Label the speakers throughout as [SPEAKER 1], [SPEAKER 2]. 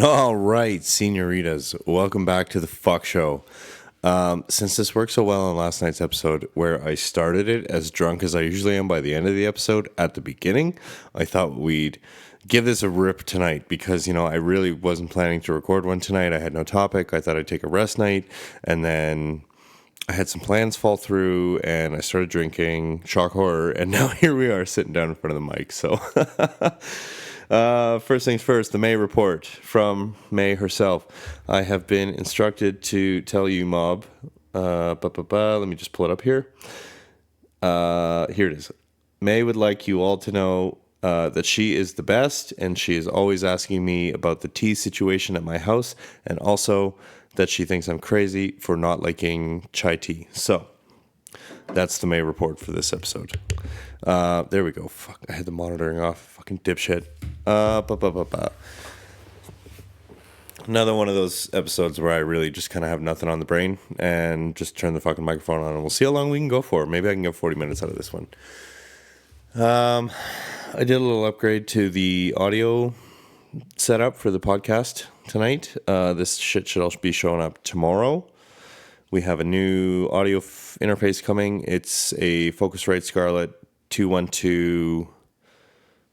[SPEAKER 1] All right, senoritas, welcome back to the fuck show. Since this worked so well on last night's episode, where I started it as drunk as I usually am by the end of the episode at the beginning, I thought we'd give this a rip tonight because, I really wasn't planning to record one tonight. I had no topic. I thought I'd take a rest night, and then I had some plans fall through, and I started drinking, shock horror, and now here we are sitting down in front of the mic, so... First things first, the May report from May herself. I have been instructed to tell you, Mob. Let me just pull it up here. Here it is. May would like you all to know that she is the best, and she is always asking me about the tea situation at my house, and also that she thinks I'm crazy for not liking chai tea. So, that's the May report for this episode. There we go. Fuck, I had the monitoring off. Fucking dipshit. Another one of those episodes where I really just kind of have nothing on the brain and just turn the fucking microphone on, and we'll see how long we can go for. Maybe I can get 40 minutes out of this one. I did a little upgrade to the audio setup for the podcast tonight. This shit should also be showing up tomorrow. We have a new audio interface coming. It's a Focusrite Scarlett 212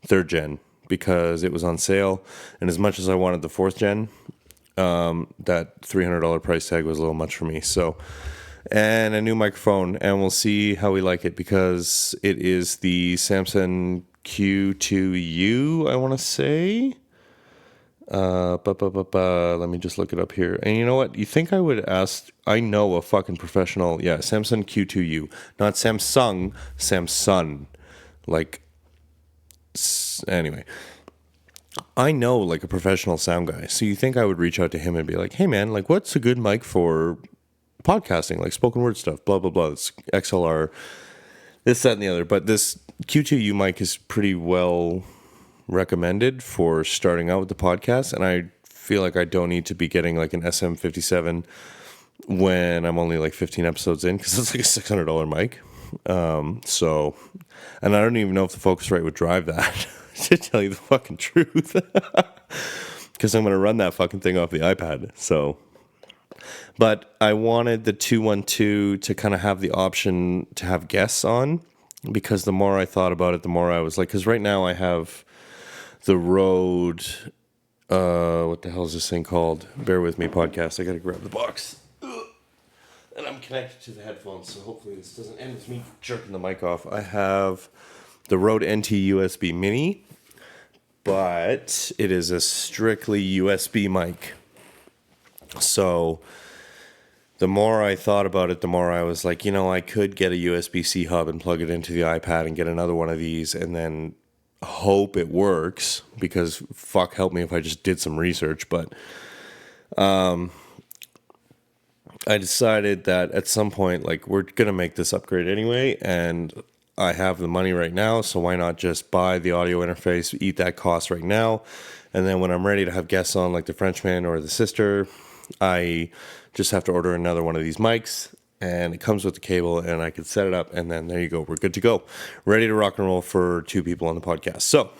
[SPEAKER 1] 3rd gen because it was on sale. And as much as I wanted the 4th gen, that $300 price tag was a little much for me. So, and a new microphone, and we'll see how we like it because it is the Samsung Q2U, I want to say. Let me just look it up here. And you know what? You think I would ask? I know a fucking professional. Yeah, Samsung Q2U, not Samsung. Like, anyway, I know like a professional sound guy. So you think I would reach out to him and be like, "Hey man, like, what's a good mic for podcasting? Like spoken word stuff, blah blah blah. It's XLR, this, that, and the other." But this Q2U mic is pretty well recommended for starting out with the podcast, and I feel like I don't need to be getting like an SM57 when I'm only like 15 episodes in because it's like a $600 mic. So, and I don't even know if the Focusrite would drive that to tell you the fucking truth, because I'm going to run that fucking thing off the iPad. So, but I wanted the 212 to kind of have the option to have guests on, because the more I thought about it, the more I was like, because right now I have the Rode, what the hell is this thing called? Bear with me, podcast. I got to grab the box. And I'm connected to the headphones, so hopefully this doesn't end with me jerking the mic off. I have the Rode NT USB Mini, but it is a strictly USB mic. So the more I thought about it, the more I was like, I could get a USB-C hub and plug it into the iPad and get another one of these and then hope it works, because fuck help me if I just did some research. But I decided that at some point, like, we're going to make this upgrade anyway, and I have the money right now, so why not just buy the audio interface, eat that cost right now, and then when I'm ready to have guests on, like the Frenchman or the sister, I just have to order another one of these mics, and it comes with the cable, and I can set it up, and then there you go. We're good to go. Ready to rock and roll for 2 people on the podcast. So,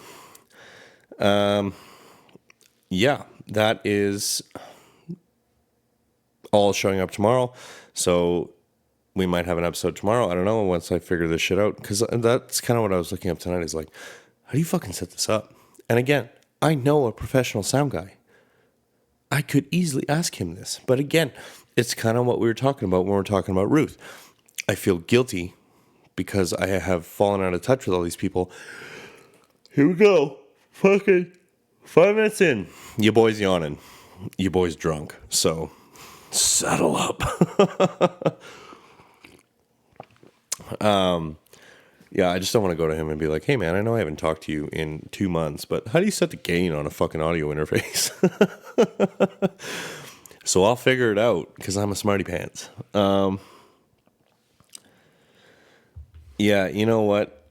[SPEAKER 1] yeah, that is all showing up tomorrow. So we might have an episode tomorrow. I don't know, once I figure this shit out. Because that's kind of what I was looking up tonight, is like, how do you fucking set this up? And again, I know a professional sound guy. I could easily ask him this. But again, it's kind of what we were talking about when we were talking about Ruth. I feel guilty because I have fallen out of touch with all these people. Here we go. Fucking 5 minutes in. Your boy's yawning. Your boy's drunk. So settle up. Yeah, I just don't want to go to him and be like, "Hey man, I know I haven't talked to you in 2 months, but how do you set the gain on a fucking audio interface?" So I'll figure it out because I'm a smarty pants. Yeah, you know what?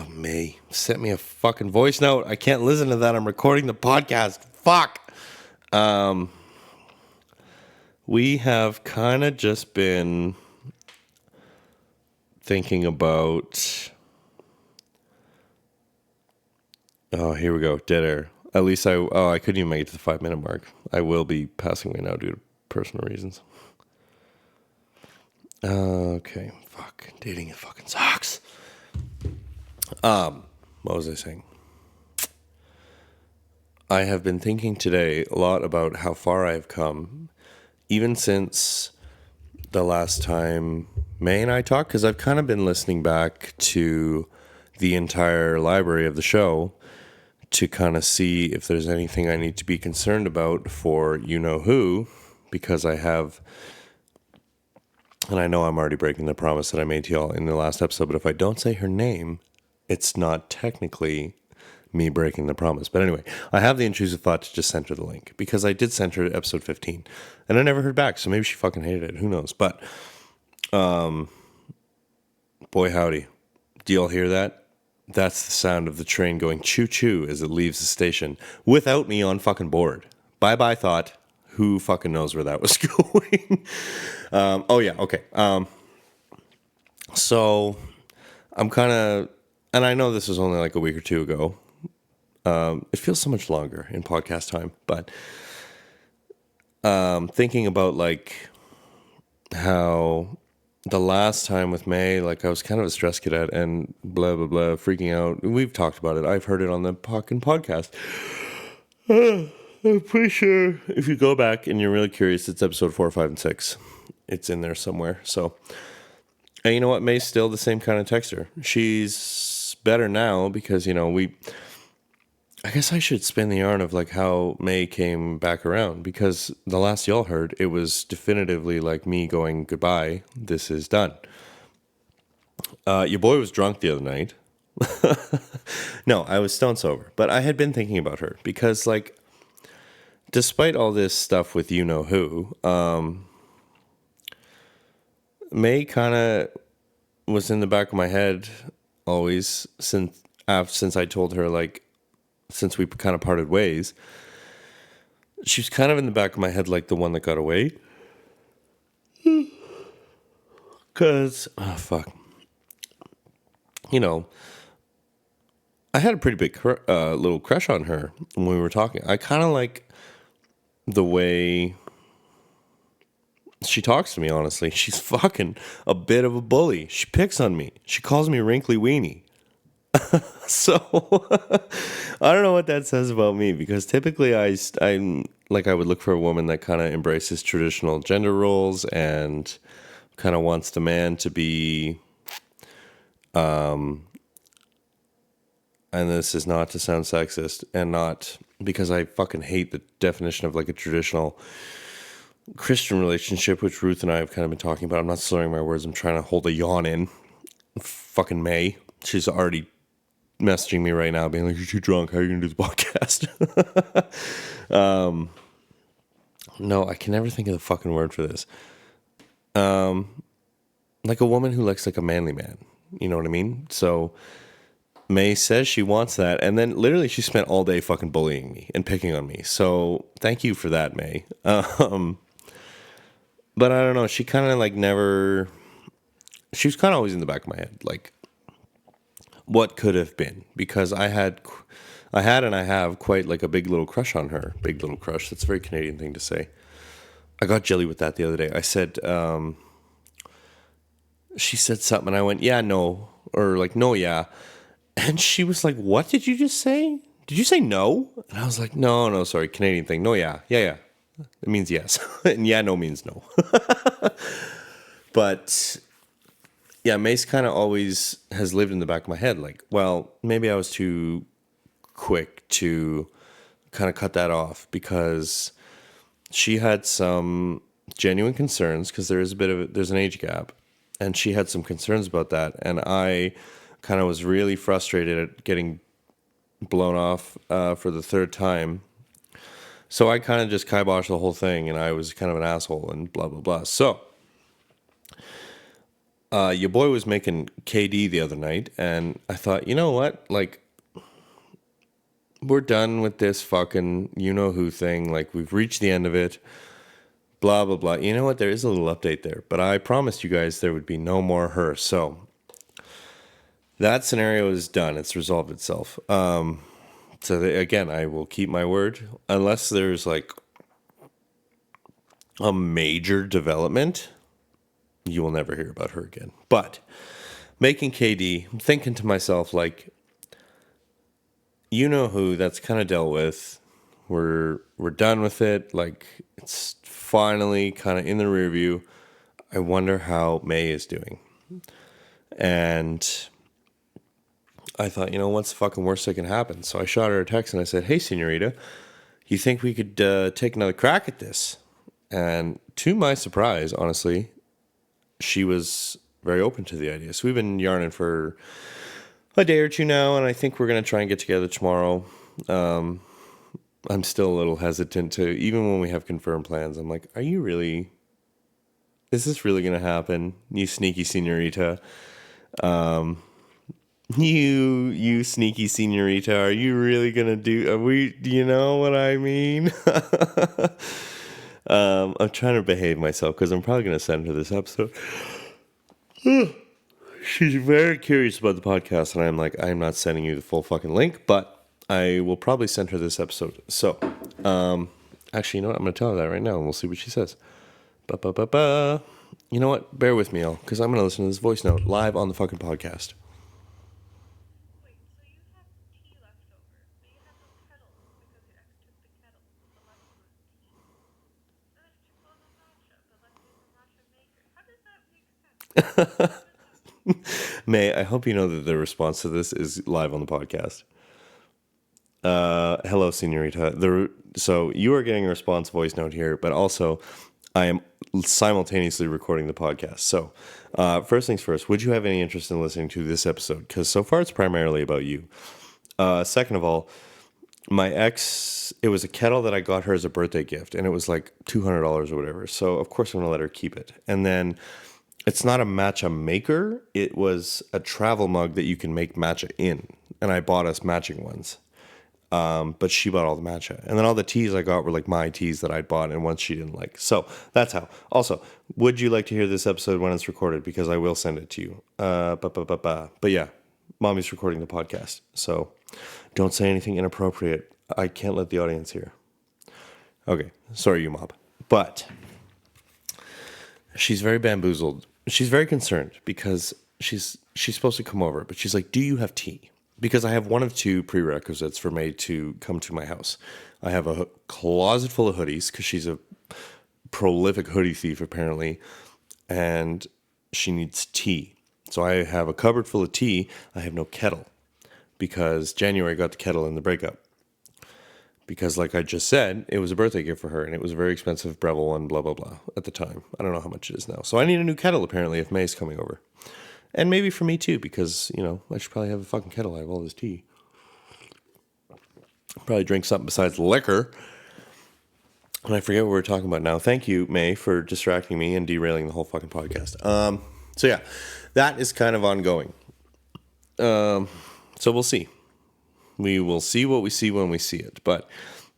[SPEAKER 1] May, sent me a fucking voice note. I can't listen to that. I'm recording the podcast. Fuck. We have kind of just been thinking about... Oh, here we go. Dead air. At least I couldn't even make it to the 5-minute mark. I will be passing away now due to personal reasons. Okay, fuck. Dating it fucking sucks. What was I saying? I have been thinking today a lot about how far I've come, even since the last time May and I talked, because I've kind of been listening back to the entire library of the show to kind of see if there's anything I need to be concerned about for you-know-who, because I have, and I know I'm already breaking the promise that I made to y'all in the last episode, but if I don't say her name, it's not technically me breaking the promise. But anyway, I have the intrusive thought to just send her the link, because I did send her episode 15, and I never heard back, so maybe she fucking hated it. Who knows? But, boy howdy. Do y'all hear that? That's the sound of the train going choo-choo as it leaves the station without me on fucking board. Bye-bye thought. Who fucking knows where that was going? Oh, yeah, okay. So I'm kind of, and I know this was only like a week or two ago. It feels so much longer in podcast time, but thinking about like how the last time with May, like I was kind of a stress cadet and blah, blah, blah, freaking out. We've talked about it. I've heard it on the fucking podcast. I'm pretty sure if you go back and you're really curious, it's episode 4, 5, and 6. It's in there somewhere. So, and you know what? May's still the same kind of texter. She's better now because, you know, I guess I should spin the yarn of like how May came back around, because the last y'all heard, it was definitively like me going, goodbye, this is done. Your boy was drunk the other night. No, I was stone sober, but I had been thinking about her because like, despite all this stuff with you-know-who, May kind of was in the back of my head always since I told her, like, since we kind of parted ways. She's kind of in the back of my head like the one that got away. Because, oh, fuck. You know, I had a pretty big little crush on her when we were talking. I kind of like the way she talks to me, honestly. She's fucking a bit of a bully. She picks on me. She calls me wrinkly weenie. So I don't know what that says about me, because typically I'm like, I would look for a woman that kind of embraces traditional gender roles and kind of wants the man to be, and this is not to sound sexist, and not because I fucking hate the definition of like a traditional Christian relationship, which Ruth and I have kind of been talking about. I'm not slurring my words. I'm trying to hold a yawn in. Fucking May. She's already messaging me right now being like, you're too drunk. How are you going to do the podcast? No, I can never think of the fucking word for this. Like a woman who likes like a manly man. You know what I mean? So May says she wants that, and then literally she spent all day fucking bullying me and picking on me. So thank you for that, May. But I don't know. She kind of like never. She was kind of always in the back of my head, like what could have been, because I had and I have quite like a big little crush on her. Big little crush. That's a very Canadian thing to say. I got jelly with that the other day. I said, she said something, and I went, yeah, no, or like, no, yeah. And she was like, what did you just say? Did you say no? And I was like, no, sorry, Canadian thing. No, yeah. It means yes. And yeah, no means no. But yeah, Mace kind of always has lived in the back of my head. Like, well, maybe I was too quick to kind of cut that off, because she had some genuine concerns, because there's an age gap, and she had some concerns about that. And I kind of was really frustrated at getting blown off for the third time. So I kind of just kiboshed the whole thing, and I was kind of an asshole and blah, blah, blah. So your boy was making KD the other night, and I thought, you know what? Like, we're done with this fucking you-know-who thing. Like, we've reached the end of it. Blah, blah, blah. You know what? There is a little update there, but I promised you guys there would be no more her. So that scenario is done. It's resolved itself. So again, I will keep my word unless there's like a major development. You will never hear about her again. But making KD, I'm thinking to myself, like, you know who, that's kind of dealt with. We're done with it. Like, it's finally kind of in the rear view. I wonder how May is doing. And I thought, what's the fucking worst that can happen? So I shot her a text and I said, hey, senorita, you think we could take another crack at this? And to my surprise, honestly, she was very open to the idea. So we've been yarning for a day or two now, and I think we're going to try and get together tomorrow. I'm still a little hesitant to, even when we have confirmed plans, I'm like, is this really going to happen? You sneaky senorita. You sneaky senorita, are you really going to do you know what I mean? I'm trying to behave myself because I'm probably going to send her this episode. She's very curious about the podcast, and I'm like, I'm not sending you the full fucking link, but I will probably send her this episode. So, actually, you know what? I'm going to tell her that right now, and we'll see what she says. Ba-ba-ba-ba. You know what? Bear with me, all, because I'm going to listen to this voice note live on the fucking podcast.
[SPEAKER 2] Wait, so you have tea left over, but you have no kettle because your ex took the kettle. The left was tea. So there's two bowls of matcha. The left is a matcha maker. How does that make sense?
[SPEAKER 1] May, I hope you know that the response to this is live on the podcast. Hello, senorita. So you are getting a response voice note here, but also I am simultaneously recording the podcast. So first things first, would you have any interest in listening to this episode? Because so far it's primarily about you. Second of all, my ex, it was a kettle that I got her as a birthday gift, and it was like $200 or whatever. So of course I'm going to let her keep it. And then it's not a matcha maker. It was a travel mug that you can make matcha in. And I bought us matching ones. But she bought all the matcha. And then all the teas I got were like my teas that I'd bought and ones she didn't like. So that's how. Also, would you like to hear this episode when it's recorded? Because I will send it to you. But yeah, mommy's recording the podcast. So don't say anything inappropriate. I can't let the audience hear. Okay. Sorry, you mob. But she's very bamboozled. She's very concerned because she's supposed to come over, but she's like, do you have tea? Because I have one of two prerequisites for May to come to my house. I have a closet full of hoodies because she's a prolific hoodie thief, apparently, and she needs tea. So I have a cupboard full of tea. I have no kettle because January got the kettle in the breakup. Because like I just said, it was a birthday gift for her, and it was a very expensive Breville and blah, blah, blah at the time. I don't know how much it is now. So I need a new kettle, apparently, if May's coming over. And maybe for me, too, because, I should probably have a fucking kettle. I have all this tea. Probably drink something besides liquor. And I forget what we're talking about now. Thank you, May, for distracting me and derailing the whole fucking podcast. So, yeah, that is kind of ongoing. So we'll see. We will see what we see when we see it. But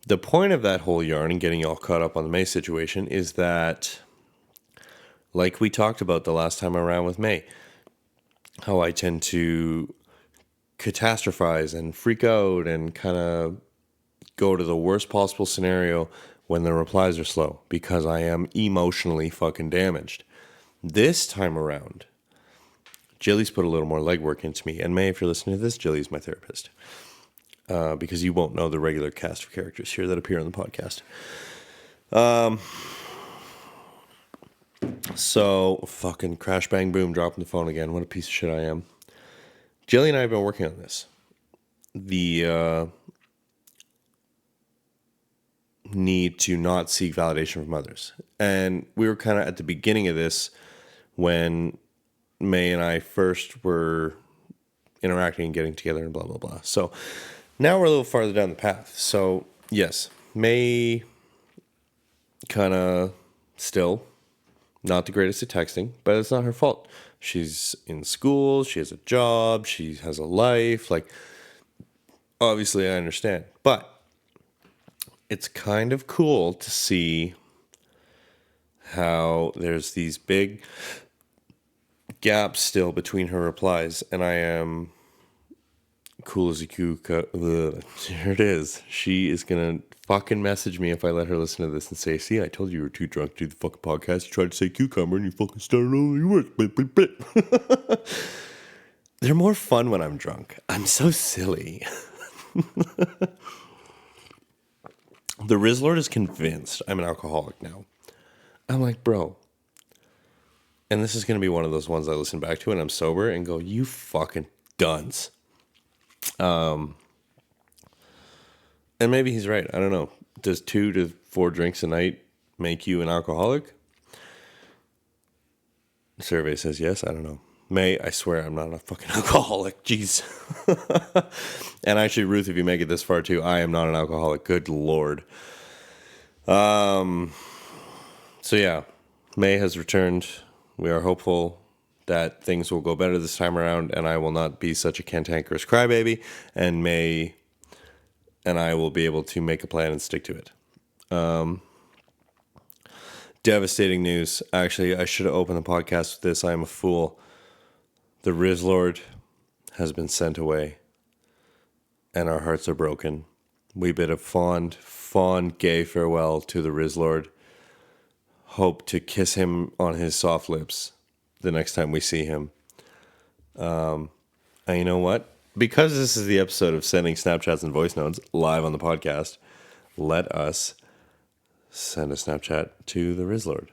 [SPEAKER 1] the point of that whole yarn and getting you all caught up on the May situation is that, like we talked about the last time around with May, how I tend to catastrophize and freak out and kind of go to the worst possible scenario when the replies are slow because I am emotionally fucking damaged. This time around, Jilly's put a little more legwork into me. And May, if you're listening to this, Jilly's my therapist. Because you won't know the regular cast of characters here that appear on the podcast. So, fucking crash, bang, boom, dropping the phone again. What a piece of shit I am. Jilly and I have been working on this. The need to not seek validation from others. And we were kind of at the beginning of this when May and I first were interacting and getting together and blah, blah, blah. So now we're a little farther down the path. So, yes, May kind of still not the greatest at texting, but it's not her fault. She's in school, she has a job, she has a life. Like, obviously, I understand. But it's kind of cool to see how there's these big gaps still between her replies, and I am Cool as a cucumber. Here it is. She is going to fucking message me if I let her listen to this and say, see, I told you were too drunk to do the fucking podcast. You tried to say cucumber and you fucking started all your words. They're more fun when I'm drunk. I'm so silly. The Rizzlord is convinced I'm an alcoholic now. I'm like, bro. And this is going to be one of those ones I listen back to and I'm sober and go, you fucking dunce. And maybe he's right. I don't know. Does 2 to 4 drinks a night make you an alcoholic? The survey says yes. I don't know. May, I swear I'm not a fucking alcoholic. Jeez. And actually, Ruth, if you make it this far too, I am not an alcoholic. Good Lord. So yeah, May has returned. We are hopeful that things will go better this time around and I will not be such a cantankerous crybaby, and May and I will be able to make a plan and stick to it. Devastating news. Actually, I should have opened the podcast with this. I am a fool. The Rizzlord has been sent away and our hearts are broken. We bid a fond, gay farewell to the Rizzlord. Hope to kiss him on his soft lips the next time we see him. And you know what? Because this is the episode of sending Snapchats and voice notes live on the podcast, let us send a Snapchat to the Rizzlord.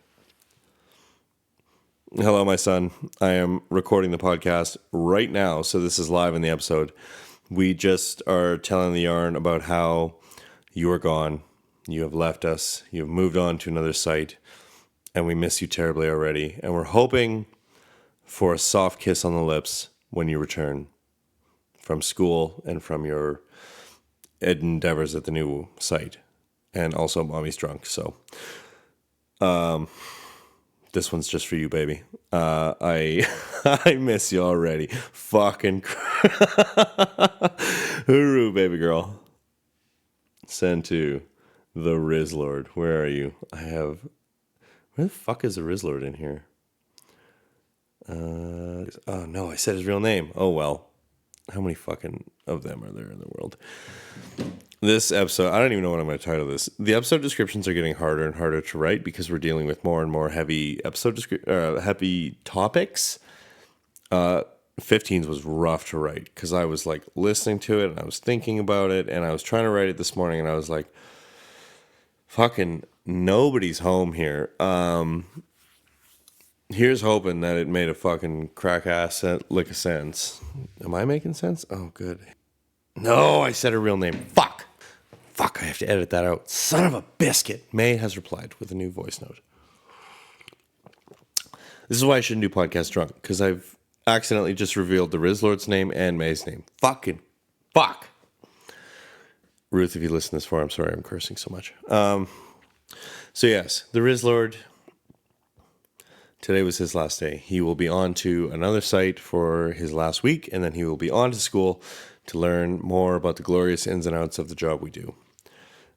[SPEAKER 1] Hello, my son. I am recording the podcast right now, so this is live in the episode. We just are telling the yarn about how you are gone. You have left us. You have moved on to another site, and we miss you terribly already. And we're hoping for a soft kiss on the lips when you return from school and from your endeavors at the new site. And also, mommy's drunk, so this one's just for you, baby. I miss you already. Fucking hooroo, baby girl. Send to the Rizzlord. Where are you? Where the fuck is the Rizzlord in here? Oh no, I said his real name. Oh well. How many fucking of them are there in the world? This episode, I don't even know what I'm going to title this. The episode descriptions are getting harder and harder to write because we're dealing with more and more heavy heavy topics. 15s was rough to write because I was like listening to it and I was thinking about it and I was trying to write it this morning and I was like, fucking nobody's home here. Here's hoping that it made a fucking crack ass lick of sense. Am I making sense? Oh, good. No, I said her real name. Fuck, I have to edit that out. Son of a biscuit. May has replied with a new voice note. This is why I shouldn't do podcast drunk, because I've accidentally just revealed the Rizzlord's name and May's name. Fucking fuck. Ruth, if you listen this far, I'm sorry I'm cursing so much. So yes, the Rizzlord, today was his last day. He will be on to another site for his last week, and then he will be on to school to learn more about the glorious ins and outs of the job we do.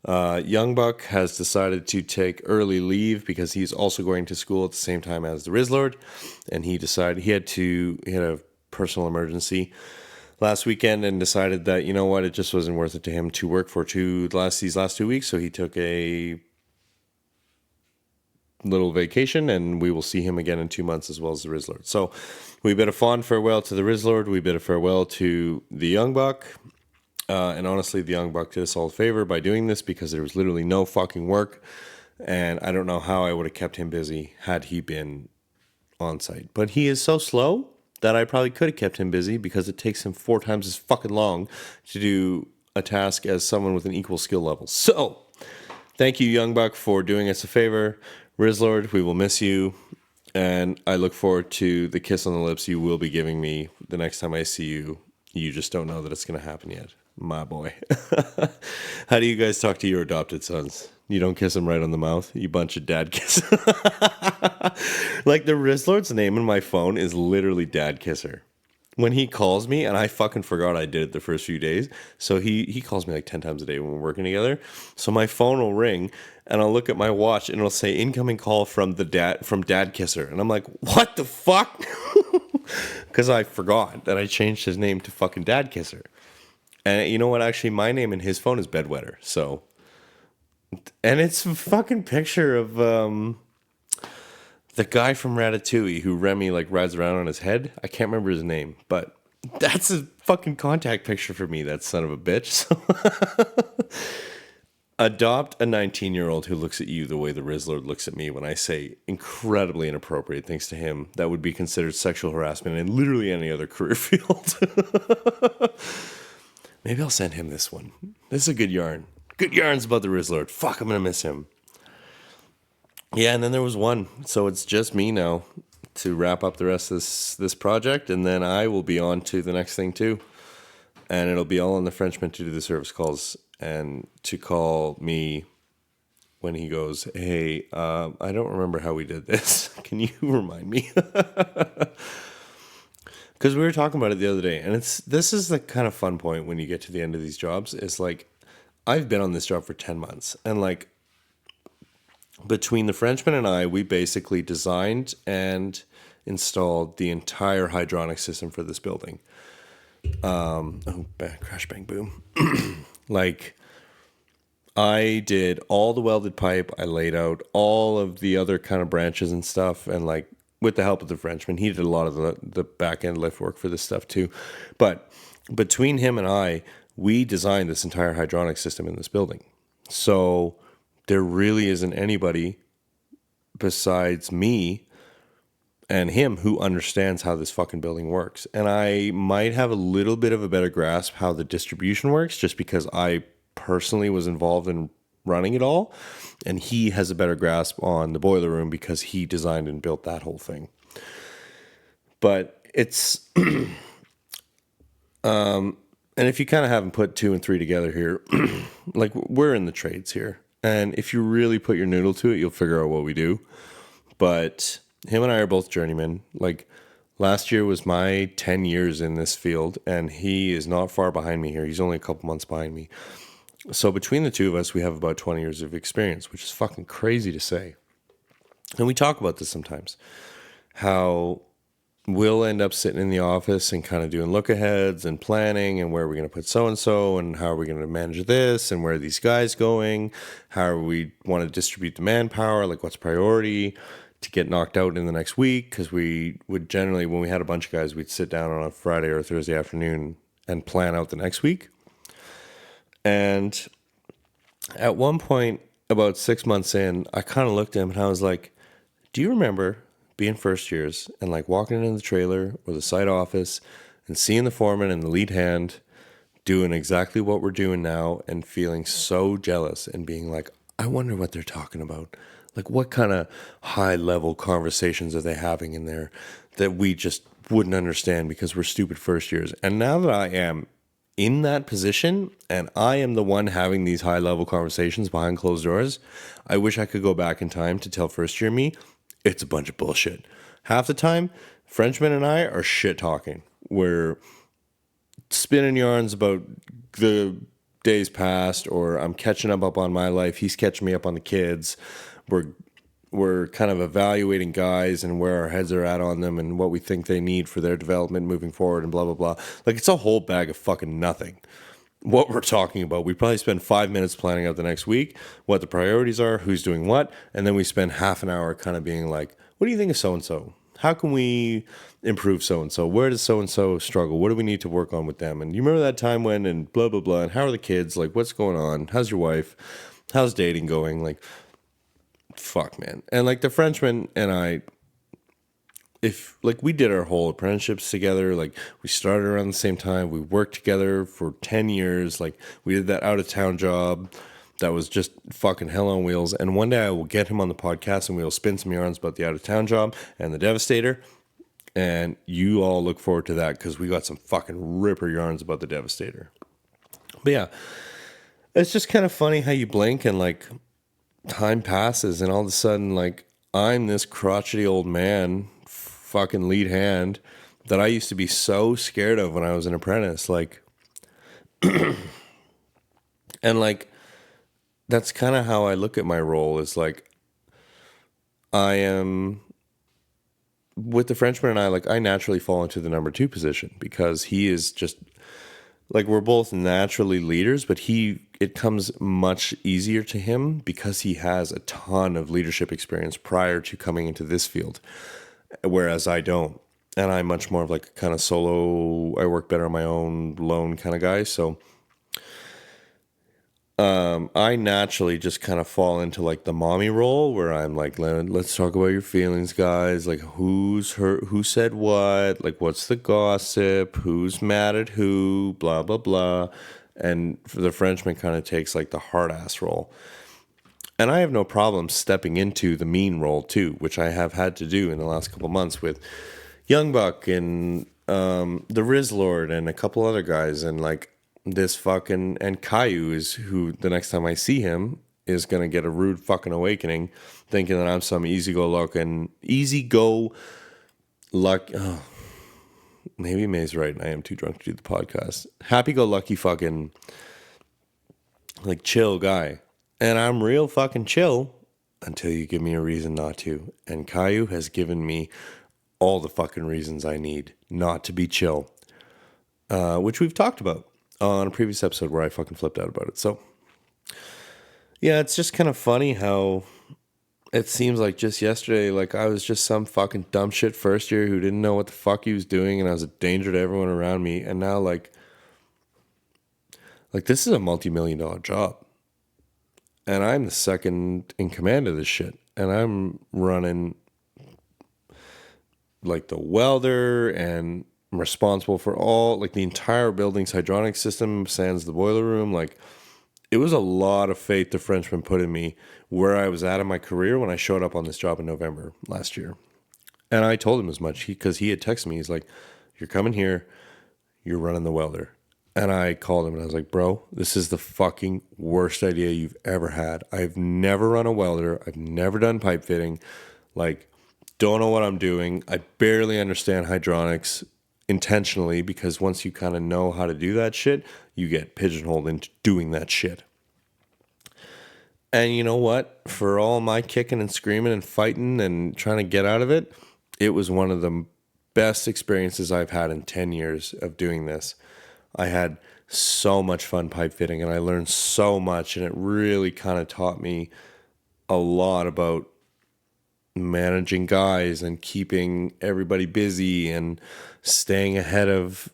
[SPEAKER 1] Young Buck has decided to take early leave because he's also going to school at the same time as the Rizzlord, and he decided he had a personal emergency last weekend and decided that, you know what, it just wasn't worth it to him to work for these last 2 weeks, so he took a little vacation, and we will see him again in 2 months as well as the Rizzlord. So we bid a fond farewell to the Rizzlord. We bid a farewell to the Young Buck. And honestly, the Young Buck did us all a favor by doing this because there was literally no fucking work. And I don't know how I would have kept him busy had he been on site. But he is so slow that I probably could have kept him busy because it takes him 4 times as fucking long to do a task as someone with an equal skill level. So thank you, Young Buck, for doing us a favor. Rizzlord, we will miss you, and I look forward to the kiss on the lips you will be giving me the next time I see you. You just don't know that it's going to happen yet, my boy. How do you guys talk to your adopted sons? You don't kiss them right on the mouth? You bunch of dad kisses. Like, the Rizzlord's name in my phone is literally Dad Kisser. When he calls me, and I fucking forgot I did it the first few days, so he calls me like 10 times a day when we're working together. So my phone will ring, and I'll look at my watch, and it'll say incoming call from Dad Kisser, and I'm like, what the fuck? Because I forgot that I changed his name to fucking Dad Kisser. And you know what? Actually, my name in his phone is Bedwetter. So, and it's a fucking picture of the guy from Ratatouille who Remy like rides around on his head. I can't remember his name, but that's a fucking contact picture for me. That son of a bitch. So adopt a 19-year-old who looks at you the way the Rizzlord looks at me when I say incredibly inappropriate things to him that would be considered sexual harassment in literally any other career field. Maybe I'll send him this one. This is a good yarn. Good yarns about the Rizzlord. Fuck, I'm gonna miss him. Yeah, and then there was one. So it's just me now to wrap up the rest of this project, and then I will be on to the next thing too. And it'll be all on the Frenchman to do the service calls and to call me when he goes, hey, I don't remember how we did this. Can you remind me? Because we were talking about it the other day, and this is the kind of fun point when you get to the end of these jobs. Is like, I've been on this job for 10 months, and like, between the Frenchman and I, we basically designed and installed the entire hydronic system for this building. Crash, bang, boom. Like, I did all the welded pipe. I laid out all of the other kind of branches and stuff. And like, with the help of the Frenchman, he did a lot of the back end lift work for this stuff too. But between him and I, we designed this entire hydronic system in this building. So there really isn't anybody besides me and him who understands how this fucking building works. And I might have a little bit of a better grasp how the distribution works just because I personally was involved in running it all. And he has a better grasp on the boiler room because he designed and built that whole thing. But it's, and if you kind of haven't put 2 and 3 together here, like we're in the trades here. And if you really put your noodle to it, you'll figure out what we do. But him and I are both journeymen. Like last year was my 10 years in this field, and he is not far behind me here. He's only a couple months behind me. So between the two of us, we have about 20 years of experience, which is fucking crazy to say. And we talk about this sometimes, how we'll end up sitting in the office and kind of doing look aheads and planning and where we're going to put so-and-so and how are we going to manage this and where are these guys going, how are we want to distribute the manpower, like what's priority to get knocked out in the next week. Because we would generally, when we had a bunch of guys, we'd sit down on a Friday or a Thursday afternoon and plan out the next week. And at one point, about 6 months in, I kind of looked at him and I was like, do you remember being first years and like walking into the trailer or the site office and seeing the foreman and the lead hand doing exactly what we're doing now and feeling so jealous and being like, I wonder what they're talking about. Like what kind of high level conversations are they having in there that we just wouldn't understand because we're stupid first years. And now that I am in that position and I am the one having these high level conversations behind closed doors, I wish I could go back in time to tell first year me, it's a bunch of bullshit. Half the time, Frenchman and I are shit talking. We're spinning yarns about the days past, or I'm catching up on my life. He's catching me up on the kids. We're kind of evaluating guys and where our heads are at on them and what we think they need for their development moving forward and blah, blah, blah. Like it's a whole bag of fucking nothing. What we're talking about. We probably spend 5 minutes planning out the next week, what the priorities are, who's doing what, and then we spend half an hour kind of being like, what do you think of so-and-so? How can we improve so-and-so? Where does so-and-so struggle? What do we need to work on with them? And you remember that time when, and blah, blah, blah, and how are the kids? Like, what's going on? How's your wife? How's dating going? Like, fuck, man. And like the Frenchman and I, if like we did our whole apprenticeships together, like we started around the same time, we worked together for 10 years, like we did that out of town job that was just fucking hell on wheels. And one day I will get him on the podcast and we'll spin some yarns about the out of town job and the Devastator. And you all look forward to that because we got some fucking ripper yarns about the Devastator. But yeah, it's just kind of funny how you blink and like time passes and all of a sudden like I'm this crotchety old man fucking lead hand that I used to be so scared of when I was an apprentice. Like, and like, that's kind of how I look at my role is like, I am with the Frenchman and I, like, I naturally fall into the number 2 position because he is just like we're both naturally leaders, but it comes much easier to him because he has a ton of leadership experience prior to coming into this field, whereas I don't. And I'm much more of like a kind of solo, I work better on my own, lone kind of guy. So I naturally just kind of fall into like the mommy role where I'm like, let's talk about your feelings, guys. Like, who's hurt? Who said what? Like, what's the gossip? Who's mad at who? Blah, blah, blah. And for the Frenchman kind of takes like the hard ass role. And I have no problem stepping into the mean role too, which I have had to do in the last couple months with Young Buck and the Rizzlord and a couple other guys. And like, this fucking and Caillou is who the next time I see him is gonna get a rude fucking awakening, thinking that I'm some easy go luck. Oh, maybe May's right, and I am too drunk to do the podcast. Happy go lucky fucking like chill guy, and I'm real fucking chill until you give me a reason not to. And Caillou has given me all the fucking reasons I need not to be chill, which we've talked about on a previous episode where I fucking flipped out about it. So, yeah, it's just kind of funny how it seems like just yesterday, like I was just some fucking dumb shit first year who didn't know what the fuck he was doing, and I was a danger to everyone around me. And now, like this is a multi-million-dollar job, and I'm the second in command of this shit, and I'm running like the welder and I'm responsible for all like the entire building's hydronic system, sans the boiler room. Like it was a lot of faith the Frenchman put in me where I was at in my career when I showed up on this job in November last year. And I told him as much because he had texted me. He's like, "You're coming here, you're running the welder." And I called him and I was like, "Bro, this is the fucking worst idea you've ever had. I've never run a welder. I've never done pipe fitting. Like, don't know what I'm doing. I barely understand hydronics intentionally because once you kind of know how to do that shit, you get pigeonholed into doing that shit." And you know what? For all my kicking and screaming and fighting and trying to get out of it, it was one of the best experiences I've had in 10 years of doing this. I had so much fun pipe fitting and I learned so much, and it really kind of taught me a lot about managing guys and keeping everybody busy and staying ahead of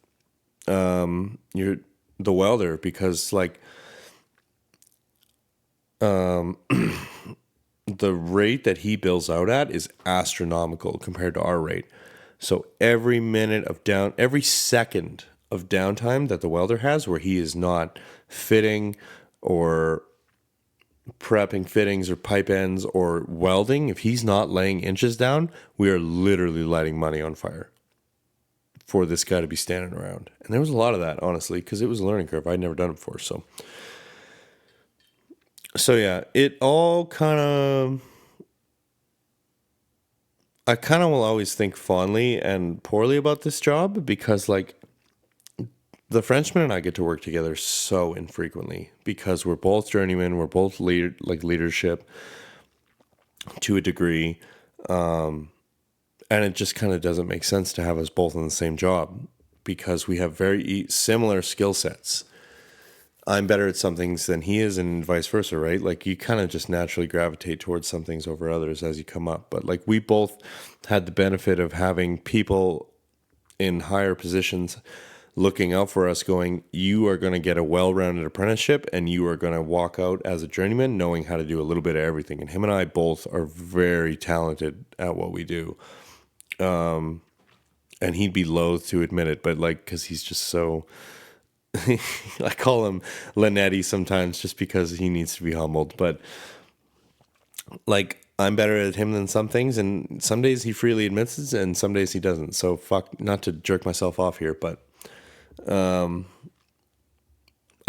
[SPEAKER 1] the welder, because like the rate that he bills out at is astronomical compared to our rate. So every second of downtime that the welder has where he is not fitting or prepping fittings or pipe ends or welding, if he's not laying inches down, we are literally lighting money on fire for this guy to be standing around. And there was a lot of that, honestly, because it was a learning curve. I'd never done it before. So yeah, it all I kind of will always think fondly and poorly about this job because like the Frenchman and I get to work together so infrequently because we're both journeymen, we're both leadership to a degree, and it just kind of doesn't make sense to have us both in the same job because we have very similar skill sets. I'm better at some things than he is, and vice versa, right? Like you kind of just naturally gravitate towards some things over others as you come up. But like we both had the benefit of having people in higher positions looking out for us going, you are going to get a well-rounded apprenticeship and you are going to walk out as a journeyman knowing how to do a little bit of everything. And him and I both are very talented at what we do. And he'd be loath to admit it, but like, cause he's just so, I call him Linetti sometimes just because he needs to be humbled, but like I'm better at him than some things. And some days he freely admits it and some days he doesn't. So fuck, not to jerk myself off here, but I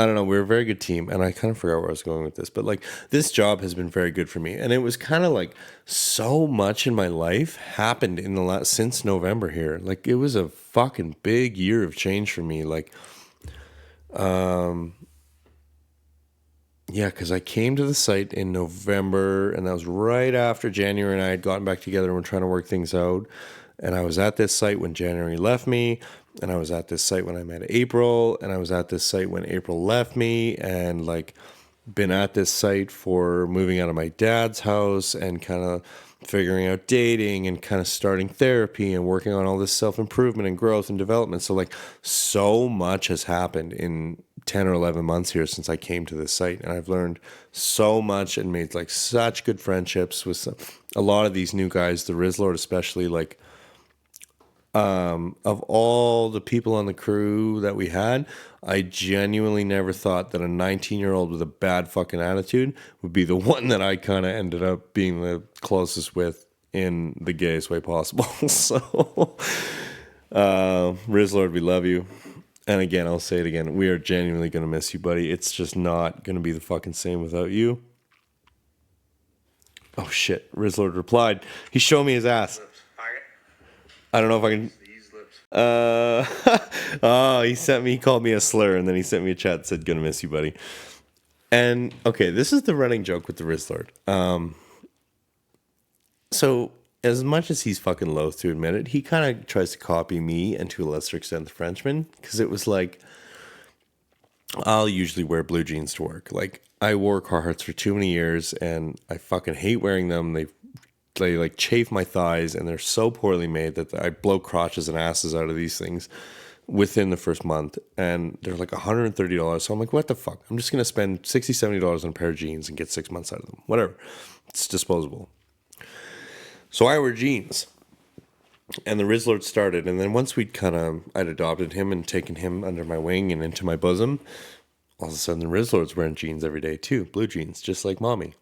[SPEAKER 1] don't know. We're a very good team, and I kind of forgot where I was going with this, but like this job has been very good for me, and it was kind of like so much in my life happened in the last since November here. Like it was a fucking big year of change for me. Like, yeah, because I came to the site in November, and that was right after January, and I had gotten back together and we're trying to work things out. And I was at this site when January left me, and I was at this site when I met April, and I was at this site when April left me, and like been at this site for moving out of my dad's house and kind of figuring out dating and kind of starting therapy and working on all this self-improvement and growth and development. So like so much has happened in 10 or 11 months here since I came to this site, and I've learned so much and made like such good friendships with a lot of these new guys, the Rizzlord especially. Like of all the people on the crew that we had, I genuinely never thought that a 19-year-old with a bad fucking attitude would be the one that I kind of ended up being the closest with in the gayest way possible. So, Rizzlord, we love you. And again, I'll say it again. We are genuinely going to miss you, buddy. It's just not going to be the fucking same without you. Oh, shit. Rizzlord replied. He showed me his ass. I don't know if I can... oh, he called me a slur, and then he sent me a chat that said, gonna miss you, buddy. And, okay, this is the running joke with the Rizzlord. So, as much as he's fucking loath to admit it, he kind of tries to copy me and to a lesser extent the Frenchman, because it was like, I'll usually wear blue jeans to work. Like, I wore Carhartts for too many years, and I fucking hate wearing them. They like chafe my thighs, and they're so poorly made that I blow crotches and asses out of these things within the first month. And they're like $130. So I'm like, what the fuck? I'm just going to spend $60, $70 on a pair of jeans and get 6 months out of them. Whatever. It's disposable. So I wear jeans. And the Rizzlord started. And then once I'd adopted him and taken him under my wing and into my bosom, all of a sudden the Rizzlord's wearing jeans every day too. Blue jeans, just like mommy.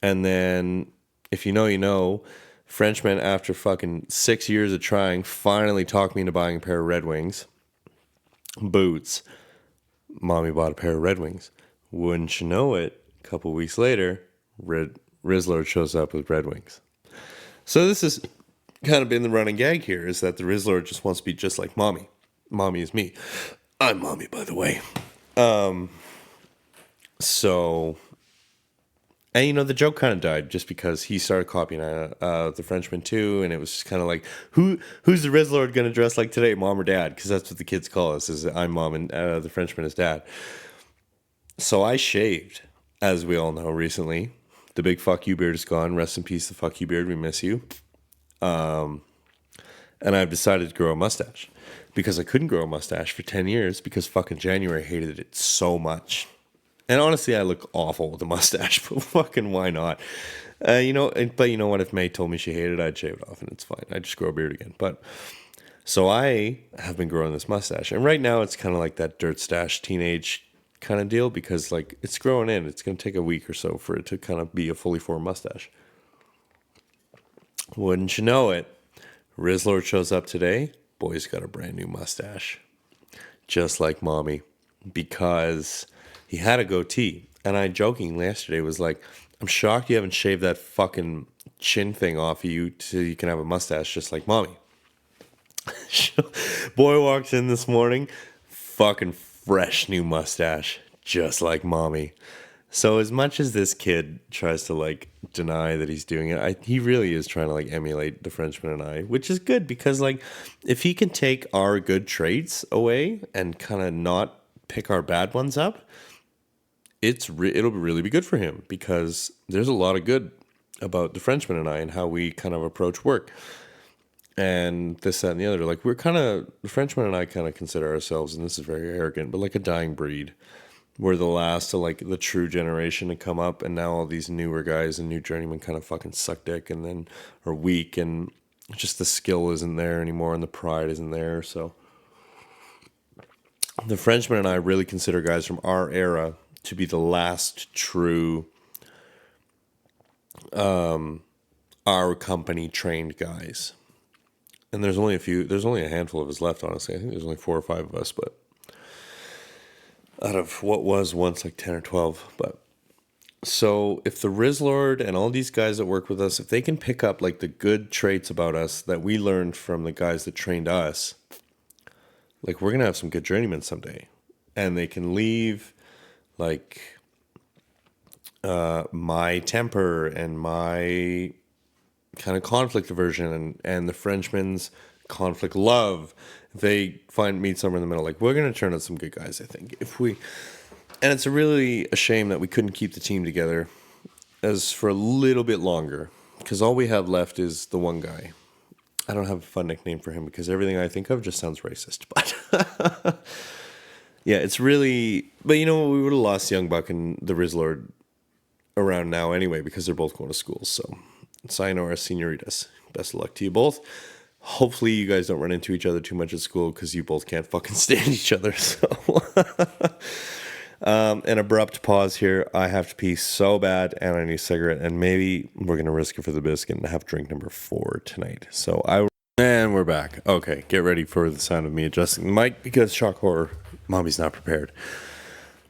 [SPEAKER 1] And then, if you know, you know, Frenchman, after fucking 6 years of trying, finally talked me into buying a pair of Red Wings boots. Mommy bought a pair of Red Wings. Wouldn't you know it, a couple weeks later, Rizzlord shows up with Red Wings. So this has kind of been the running gag here, is that the Rizzlord just wants to be just like mommy. Mommy is me. I'm mommy, by the way. So... And, you know, the joke kind of died just because he started copying the Frenchman, too. And it was just kind of like, who's the Rizzlord going to dress like today, mom or dad? Because that's what the kids call us, is I'm mom and the Frenchman is dad. So I shaved, as we all know, recently. The big fuck you beard is gone. Rest in peace, the fuck you beard. We miss you. And I've decided to grow a mustache. Because I couldn't grow a mustache for 10 years because fucking January hated it so much. And honestly, I look awful with a mustache, but fucking why not? But you know what? If May told me she hated it, I'd shave it off, and it's fine. I'd just grow a beard again. But so I have been growing this mustache, and right now it's kind of like that dirt stash teenage kind of deal because like it's growing in. It's going to take a week or so for it to kind of be a fully formed mustache. Wouldn't you know it? Rizzlord shows up today. Boy's got a brand new mustache, just like mommy, because he had a goatee. And I jokingly yesterday was like, I'm shocked you haven't shaved that fucking chin thing off of you so you can have a mustache just like mommy. Boy walks in this morning, fucking fresh new mustache, just like mommy. So as much as this kid tries to like deny that he's doing it, he really is trying to like emulate the Frenchman and I, which is good because like if he can take our good traits away and kind of not pick our bad ones up, it'll really be good for him because there's a lot of good about the Frenchman and I and how we kind of approach work and this, that, and the other. Like the Frenchman and I kind of consider ourselves, and this is very arrogant, but like a dying breed. We're the last of like the true generation to come up, and now all these newer guys and new journeymen kind of fucking suck dick and then are weak, and just the skill isn't there anymore and the pride isn't there. So the Frenchman and I really consider guys from our era to be the last true our company trained guys. And there's only a handful of us left, honestly. I think there's only 4 or 5 of us, but out of what was once like 10 or 12. But so if the Rizzlord and all these guys that work with us, if they can pick up like the good traits about us that we learned from the guys that trained us, like we're going to have some good journeymen someday. And they can leave like my temper and my kind of conflict aversion and the Frenchman's conflict love. They meet somewhere in the middle. Like, we're going to turn out some good guys, I think. And it's really a shame that we couldn't keep the team together as for a little bit longer, because all we have left is the one guy. I don't have a fun nickname for him because everything I think of just sounds racist. But yeah, it's really. But we would have lost Young Buck and the Rizzlord around now anyway because they're both going to school. So, sayonara, senoritas. Best of luck to you both. Hopefully, you guys don't run into each other too much at school because you both can't fucking stand each other. So, an abrupt pause here. I have to pee so bad, and I need a cigarette. And maybe we're gonna risk it for the biscuit and have drink number 4 tonight. And we're back. Okay, get ready for the sound of me adjusting the mic because shock horror, mommy's not prepared.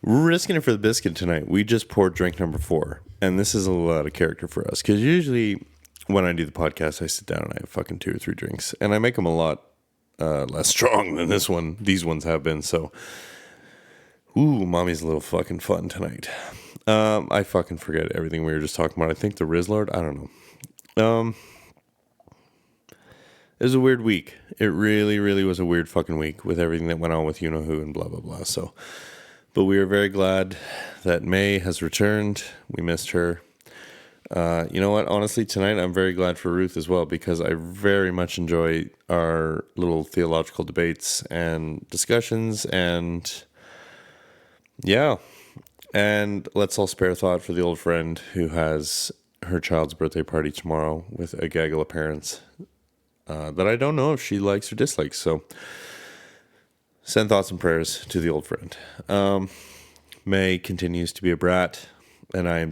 [SPEAKER 1] We're risking it for the biscuit tonight. We just poured drink number 4, and this is a little out of character for us because usually when I do the podcast, I sit down and I have fucking 2 or 3 drinks, and I make them a lot less strong than these ones have been. So, ooh, mommy's a little fucking fun tonight. I fucking forget everything we were just talking about. I think the Rizzlord, I don't know. It was a weird week. It really, really was a weird fucking week with everything that went on with you-know-who and blah, blah, blah. So, but we are very glad that May has returned. We missed her. You know what? Honestly, tonight I'm very glad for Ruth as well because I very much enjoy our little theological debates and discussions. And yeah. And let's all spare thought for the old friend who has her child's birthday party tomorrow with a gaggle of parents. That I don't know if she likes or dislikes. So send thoughts and prayers to the old friend. May continues to be a brat, and I'm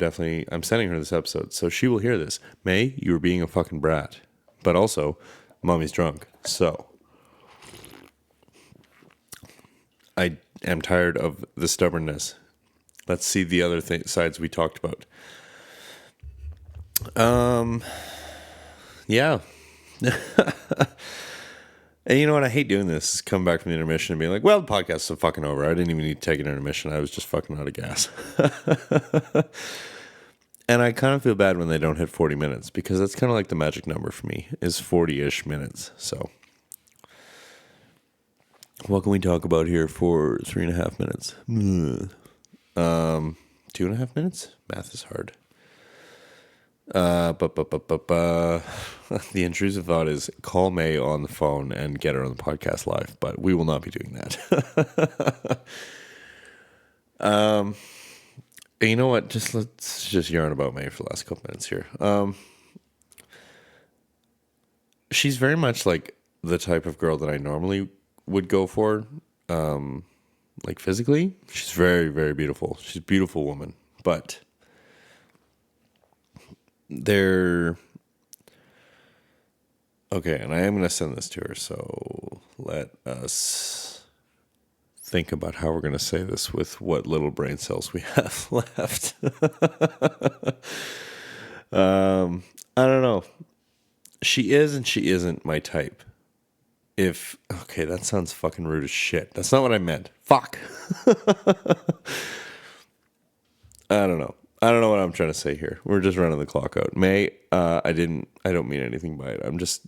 [SPEAKER 1] sending her this episode, so she will hear this. May, you were being a fucking brat, but also, mommy's drunk. So I am tired of the stubbornness. Let's see the other sides we talked about. Yeah. And you know what? I hate doing this. Is come back from the intermission and being like, well, the podcast is fucking over. I didn't even need to take an intermission. I was just fucking out of gas. And I kind of feel bad when they don't hit 40 minutes because that's kind of like the magic number for me is 40-ish minutes. So what can we talk about here for 3.5 minutes? 2.5 minutes? Math is hard. The intrusive thought is call May on the phone and get her on the podcast live, but we will not be doing that. You know what? Let's just yarn about May for the last couple minutes here. She's very much like the type of girl that I normally would go for, like physically. She's very, very beautiful. She's a beautiful woman, but okay, and I am going to send this to her, so let us think about how we're going to say this with what little brain cells we have left. I don't know. She is and she isn't my type. Okay, that sounds fucking rude as shit. That's not what I meant. Fuck. I don't know. I don't know what I'm trying to say here. We're just running the clock out. May, I don't mean anything by it. I'm just,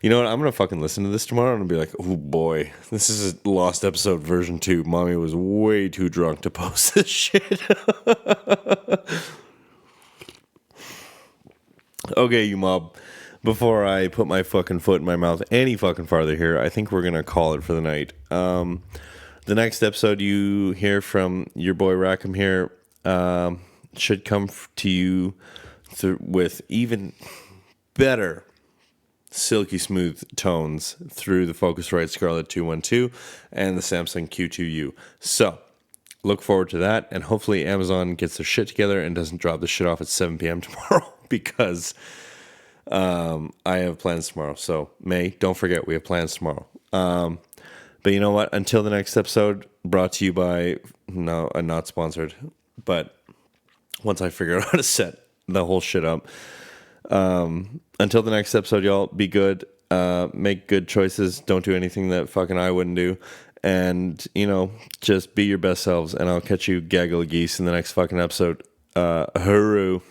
[SPEAKER 1] you know what? I'm going to fucking listen to this tomorrow and be like, oh boy, this is a lost episode version 2. Mommy was way too drunk to post this shit. Okay, you mob. Before I put my fucking foot in my mouth any fucking farther here, I think we're going to call it for the night. The next episode you hear from your boy Rackham here, should come to you with even better silky smooth tones through the Focusrite Scarlett 212 and the Samsung Q2U. So look forward to that, and hopefully Amazon gets their shit together and doesn't drop the shit off at 7 p.m. tomorrow because I have plans tomorrow. So May, don't forget we have plans tomorrow. But you know what? Until the next episode, brought to you by not sponsored. But once I figure out how to set the whole shit up. Until the next episode, y'all, be good. Make good choices. Don't do anything that fucking I wouldn't do. And, just be your best selves. And I'll catch you gaggle geese in the next fucking episode. Hooroo.